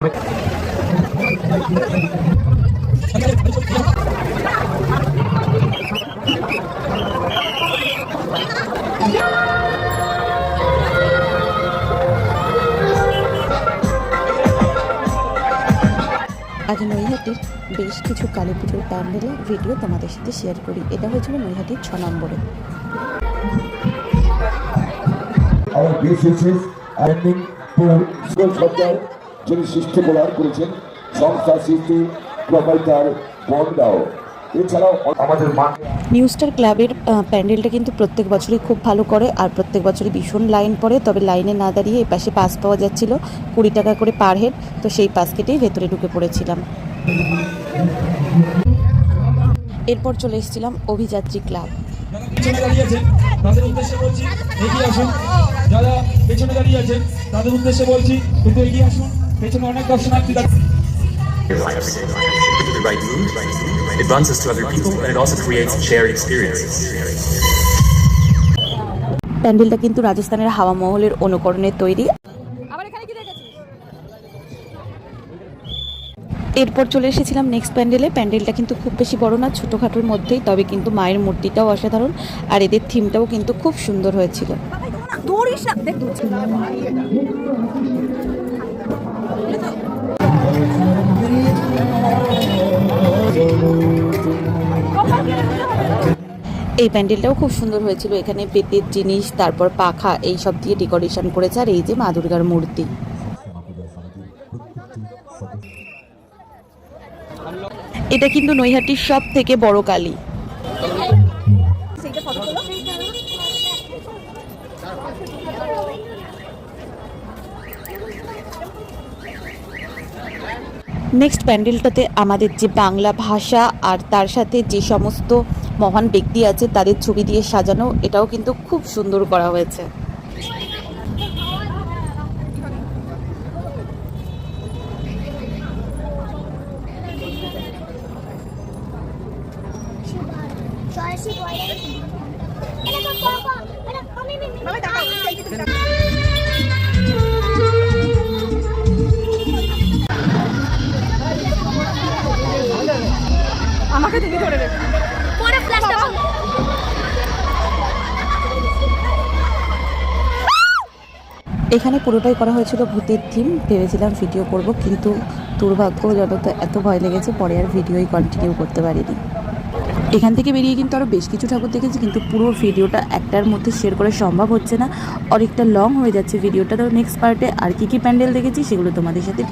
আজ নৈহাটির বেশ কিছু কালী পুজোর প্যান্ডেলের ভিডিও তোমাদের সাথে শেয়ার করি। এটা হয়েছিল নৈহাটির 6 নম্বরে। যিনি সৃষ্টি প্রদান করেছেন সংস্থা সৃষ্টি প্রকল্পের বন্দাও। এছাড়াও আমাদের নিউ স্টার ক্লাবের প্যান্ডেলটা কিন্তু প্রত্যেক বছরই খুব ভালো করে, আর প্রত্যেক বছরই ভীষণ লাইন পড়ে। তবে লাইনে না দাঁড়িয়ে এই পাশে পাস পাওয়া যাচ্ছিল 20 টাকা করে পার হেড, তো সেই পাস কেটেই ভেতরে ঢুকে পড়েছিলাম। এরপর চলে এসেছিলাম অভিযাত্রী ক্লাব। তাদের উদ্দেশ্যে বলছি এগিয়ে আসুন, যারা পেছনে দাঁড়িয়ে আছেন তাদের উদ্দেশ্যে বলছি কিন্তু এগিয়ে আসুন, পেছনে অনেক দর্শনার্থী With the right mood, it bonds us to other people and it also creates shared experiences. প্যান্ডেলটা কিন্তু রাজস্থানের হাওয়া মহলের অনুকরণে তৈরি। এরপর চলে এসেছিলাম নেক্সট প্যান্ডেলে। প্যান্ডেলটা কিন্তু খুব বেশি বড় না, ছোটোখাটোর মধ্যেই, তবে কিন্তু মায়ের মূর্তিটাও অসাধারণ আর এদের থিমটাও কিন্তু খুব সুন্দর হয়েছিল। এই প্যান্ডেলটাও খুব সুন্দর হয়েছিল। এখানে বেতের জিনিস, তারপর পাখা, এই সব দিয়ে ডেকোরেশন করেছে। আর এই যে মা দুর্গার মূর্তি, এটা কিন্তু নৈহাটির সব থেকে বড় কালী। নেক্সট প্যান্ডেলটাতে আমাদের যে বাংলা ভাষা আর তার সাথে যে সমস্ত মহান ব্যক্তি আছে তাদের ছবি দিয়ে সাজানো, এটাও কিন্তু খুব সুন্দর করা হয়েছে। আমাকে তুমি ধরে রেখো পরে ফ্ল্যাশটা বন্ধ। এখানে পুরোটাই করা হয়েছিল ভূতের থিম। ভেবেছিলাম ভিডিও করব, কিন্তু দুর্ভাগ্যজনক এত ভয় লেগেছে, পরে আর ভিডিওই কন্টিনিউ করতে পারিনি। এখান থেকে বেরিয়ে কিন্তু আরও বেশ কিছু ঠাকুর দেখেছি, কিন্তু পুরো ভিডিওটা একটার মধ্যে শেয়ার করা সম্ভব হচ্ছে না, অনেকটা লং হয়ে যাচ্ছে ভিডিওটা। তো নেক্সট পার্টে আর কী কী প্যান্ডেল দেখেছি সেগুলো তোমাদের সাথে